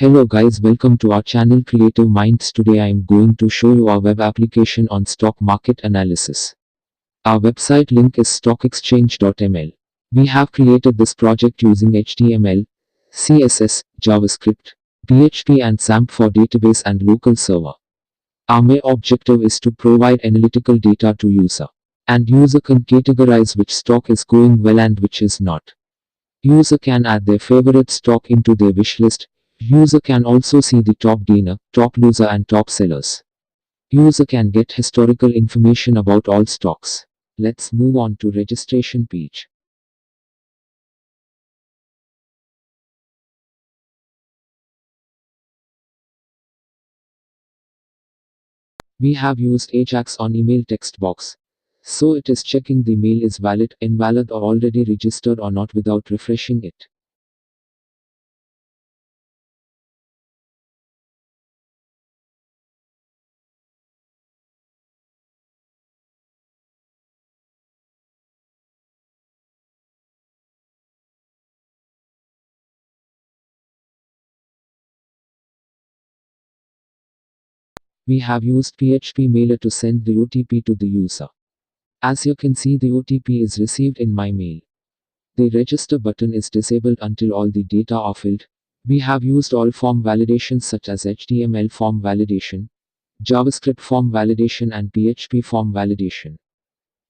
Hello guys, welcome to our channel Creative Minds. Today I am going to show you our web application on stock market analysis. Our website link is stockexchange.ml. We have created this project using HTML, CSS, JavaScript, PHP and XAMPP for database and local server. Our main objective is to provide analytical data to user. And user can categorize which stock is going well and which is not. User can add their favorite stock into their wish list. User can also see the top gainer, top loser and top sellers. User can get historical information about all stocks. Let's move on to registration page. We have used Ajax on email text box. So it is checking the mail is valid, invalid or already registered or not without refreshing it. We have used PHP mailer to send the OTP to the user. As you can see, the OTP is received in my mail. The register button is disabled until all the data are filled. We have used all form validations such as HTML form validation, JavaScript form validation and PHP form validation.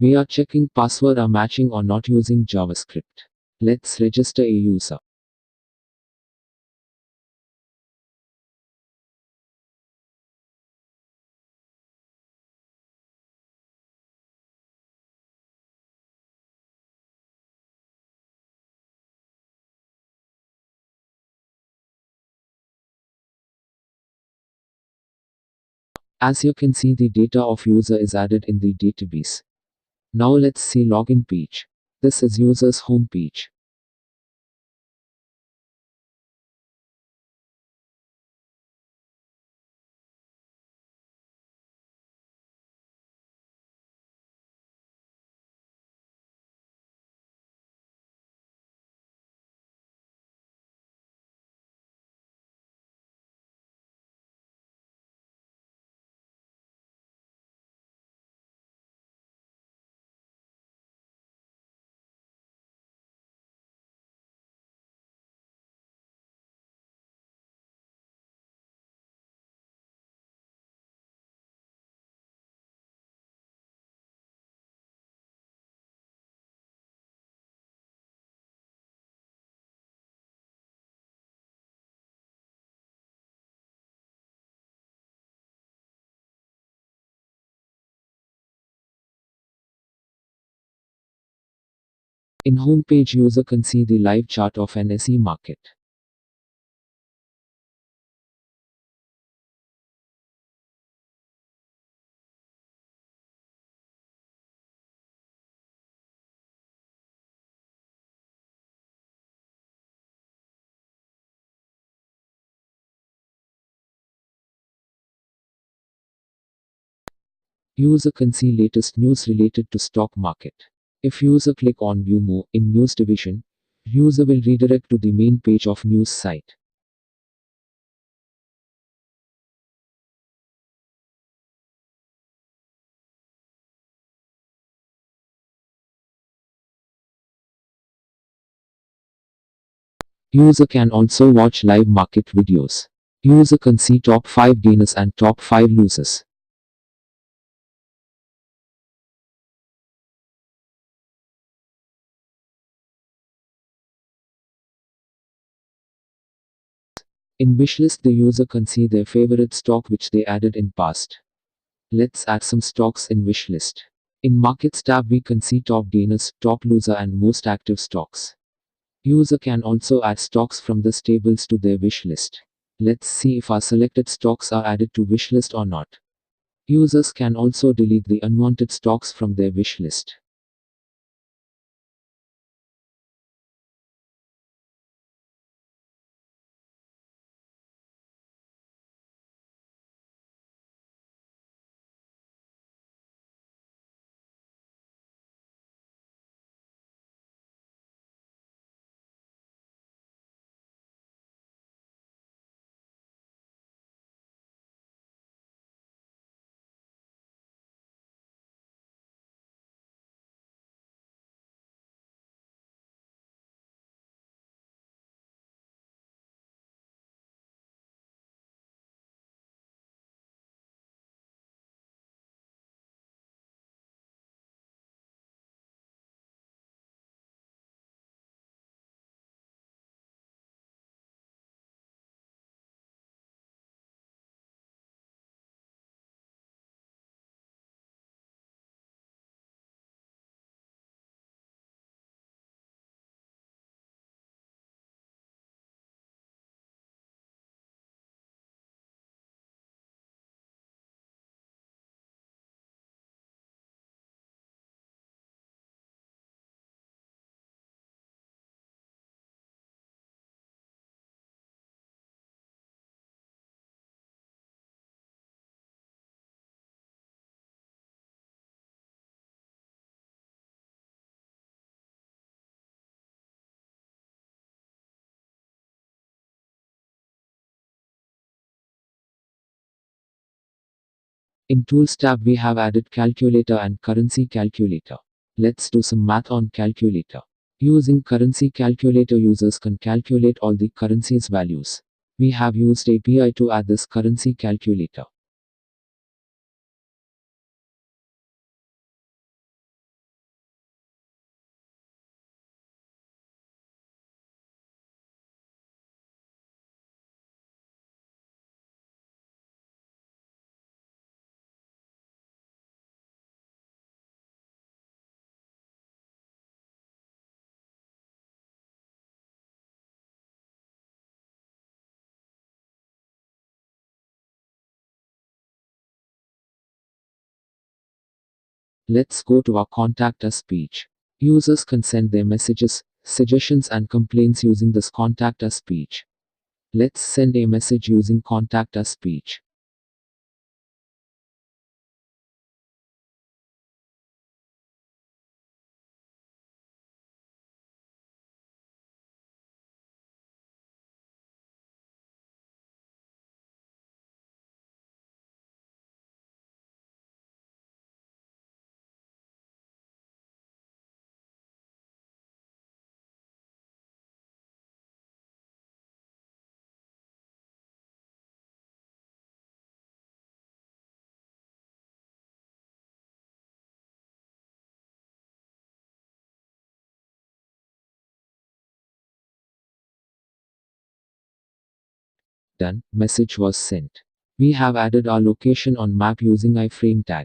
We are checking password are matching or not using JavaScript. Let's register a user. As you can see, the data of user is added in the database. Now let's see login page. This is user's home page. In home page, user can see the live chart of NSE market. User can see latest news related to stock market. If user click on view more in news division, user will redirect to the main page of news site. User can also watch live market videos. User can see top 5 gainers and top 5 losers. In wishlist, the user can see their favorite stock which they added in past. Let's add some stocks in wishlist. In markets tab, we can see top gainers, top loser and most active stocks. User can also add stocks from these tables to their wishlist. Let's see if our selected stocks are added to wishlist or not. Users can also delete the unwanted stocks from their wishlist. In Tools tab we have added Calculator and Currency Calculator. Let's do some math on Calculator. Using Currency Calculator, users can calculate all the currency's values. We have used API to add this Currency Calculator. Let's go to our Contact Us page. Users can send their messages, suggestions and complaints using this Contact Us page. Let's send a message using Contact Us page. Done, message was sent. We have added our location on map using iframe tag.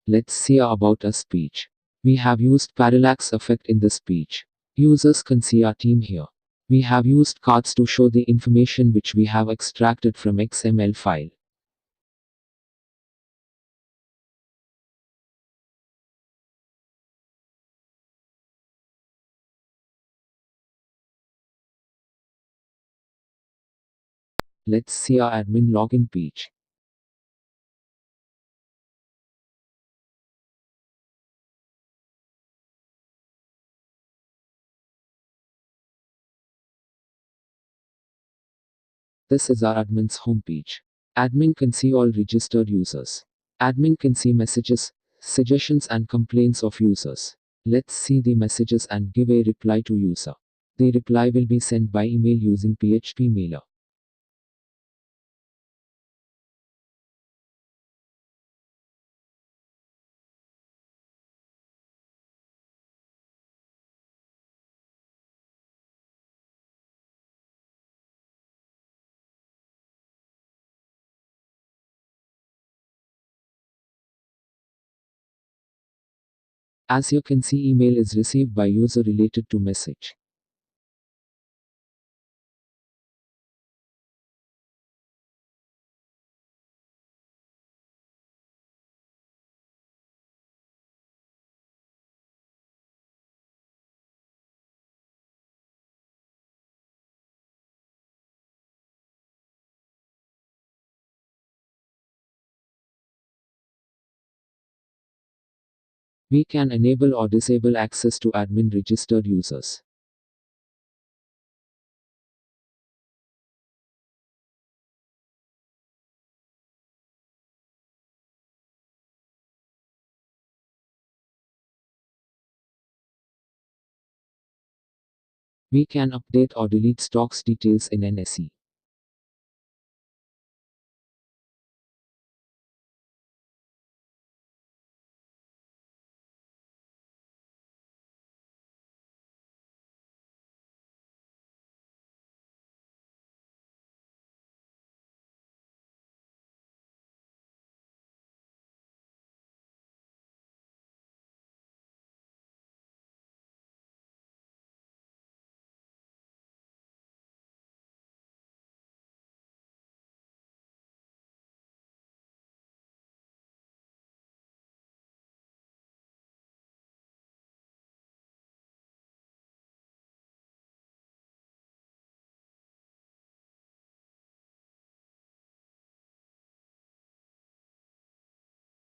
Let's see our About Us page. We have used parallax effect in this page. Users can see our team here. We have used cards to show the information which we have extracted from XML file. Let's see our admin login page. This is our admin's homepage. Admin can see all registered users. Admin can see messages, suggestions and complaints of users. Let's see the messages and give a reply to user. The reply will be sent by email using PHP mailer. As you can see, email is received by user related to message. We can enable or disable access to admin registered users. We can update or delete stocks details in NSE.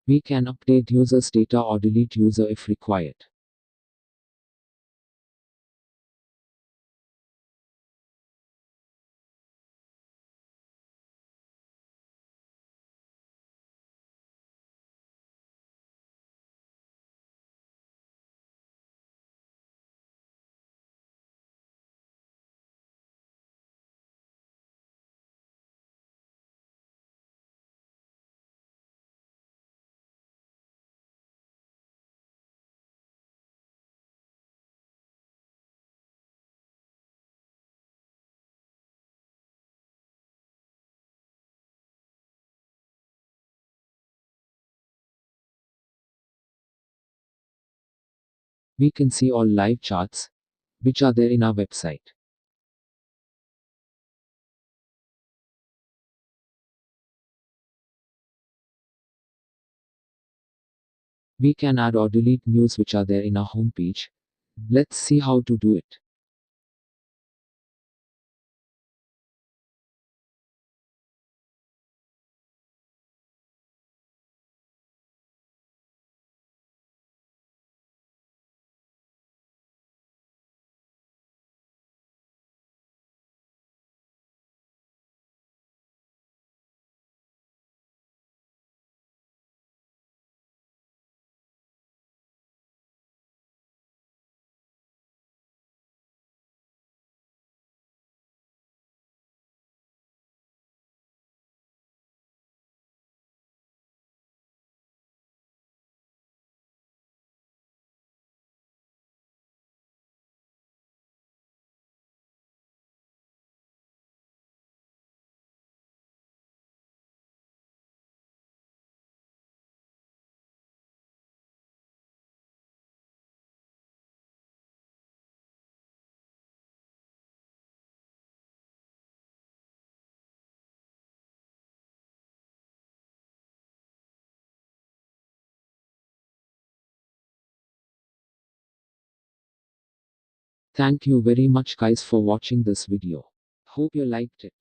We can update users' data or delete user if required. We can see all live charts, which are there in our website. We can add or delete news which are there in our homepage. Let's see how to do it. Thank you very much guys for watching this video. Hope you liked it.